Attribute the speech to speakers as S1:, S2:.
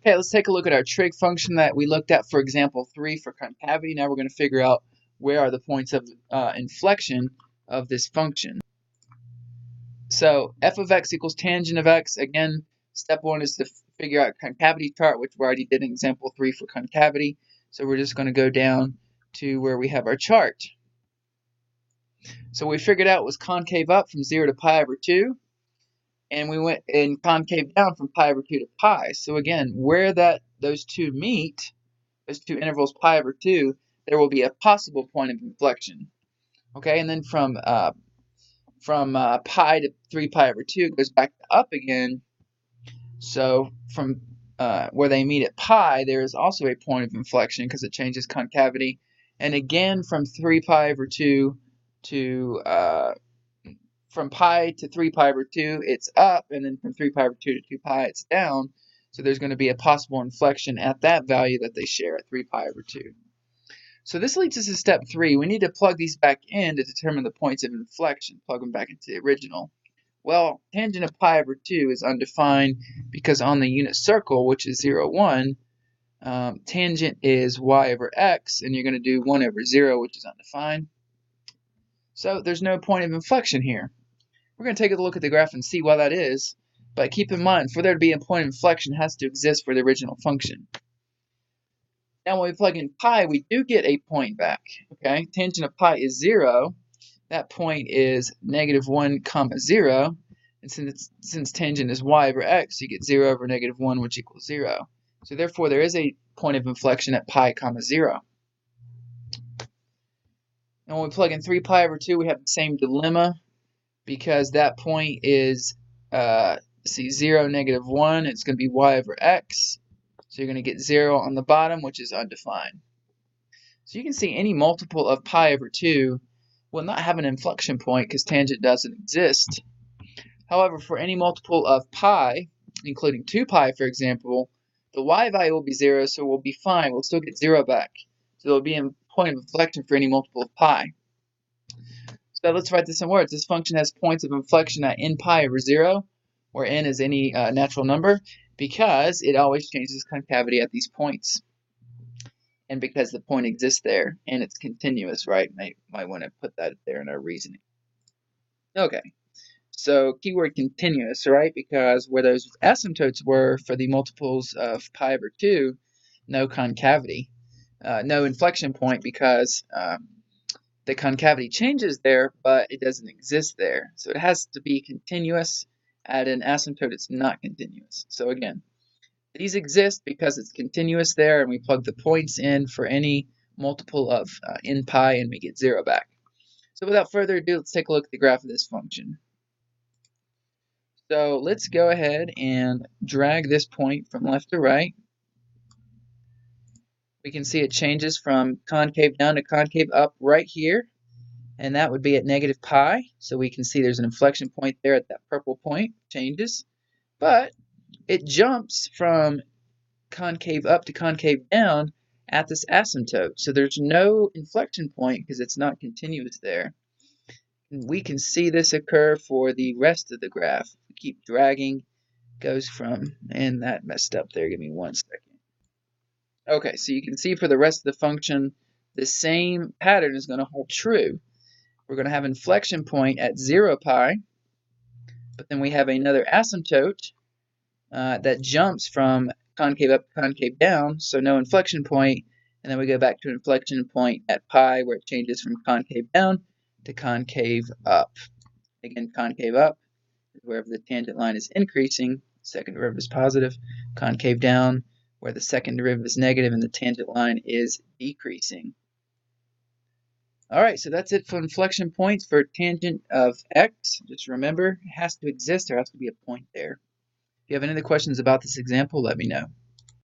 S1: Okay, let's take a look at our trig function that we looked at for example 3 for concavity. Now we're going to figure out where are the points of inflection of this function. So f of x equals tangent of x. Again, step 1 is to figure out concavity chart, which we already did in example 3 for concavity. So we're just going to go down to where we have our chart. So we figured out it was concave up from 0 to pi over 2. And we went in concave down from pi over 2 to pi. So again, where those two meet, those two intervals pi over 2, there will be a possible point of inflection. Okay, and then from pi to 3 pi over 2 it goes back to up again. So from where they meet at pi, there is also a point of inflection because it changes concavity. And again, from 3 pi over 2 to from pi to 3 pi over 2, it's up, and then from 3 pi over 2 to 2 pi, it's down. So there's going to be a possible inflection at that value that they share at 3 pi over 2. So this leads us to step 3. We need to plug these back in to determine the points of inflection. Plug them back into the original. Well, tangent of pi over 2 is undefined because on the unit circle, which is 0, 1, tangent is y over x, and you're going to do 1 over 0, which is undefined. So there's no point of inflection here. We're going to take a look at the graph and see why that is, but keep in mind, for there to be a point of inflection, it has to exist for the original function. Now when we plug in pi, we do get a point back. Okay, tangent of pi is 0. That point is -1, 0. And since tangent is y over x, you get 0 over -1, which equals 0. So therefore, there is a point of inflection at pi, 0. And when we plug in 3 pi over 2, we have the same dilemma because that point is 0, -1. It's going to be y over x. So you're going to get 0 on the bottom, which is undefined. So you can see any multiple of pi over 2 will not have an inflection point because tangent doesn't exist. However, for any multiple of pi, including 2 pi, for example, the y value will be 0, so we'll be fine. We'll still get 0 back. So there'll be a point of inflection for any multiple of pi. So let's write this in words. This function has points of inflection at n pi over 0, where n is any natural number, because it always changes concavity at these points. And because the point exists there, and it's continuous, right? Might want to put that there in our reasoning. Okay, so keyword continuous, right? Because where those asymptotes were for the multiples of pi over 2, no concavity, no inflection point because the concavity changes there, but it doesn't exist there. So it has to be continuous. At an asymptote, it's not continuous. So again, these exist because it's continuous there, and we plug the points in for any multiple of n pi, and we get 0 back. So without further ado, let's take a look at the graph of this function. So let's go ahead and drag this point from left to right. We can see it changes from concave down to concave up right here, and that would be at negative pi. So we can see there's an inflection point there at that purple point, changes. But it jumps from concave up to concave down at this asymptote. So there's no inflection point because it's not continuous there. And we can see this occur for the rest of the graph. We keep dragging, goes from, and that messed up there. Give me 1 second. Okay, so you can see for the rest of the function, the same pattern is going to hold true. We're going to have inflection point at 0 pi, but then we have another asymptote that jumps from concave up to concave down, so no inflection point, and then we go back to inflection point at pi where it changes from concave down to concave up. Again, concave up is wherever the tangent line is increasing, second derivative is positive, concave down where the second derivative is negative and the tangent line is decreasing. Alright, so that's it for inflection points for tangent of x. Just remember, it has to exist, there has to be a point there. If you have any other questions about this example, let me know.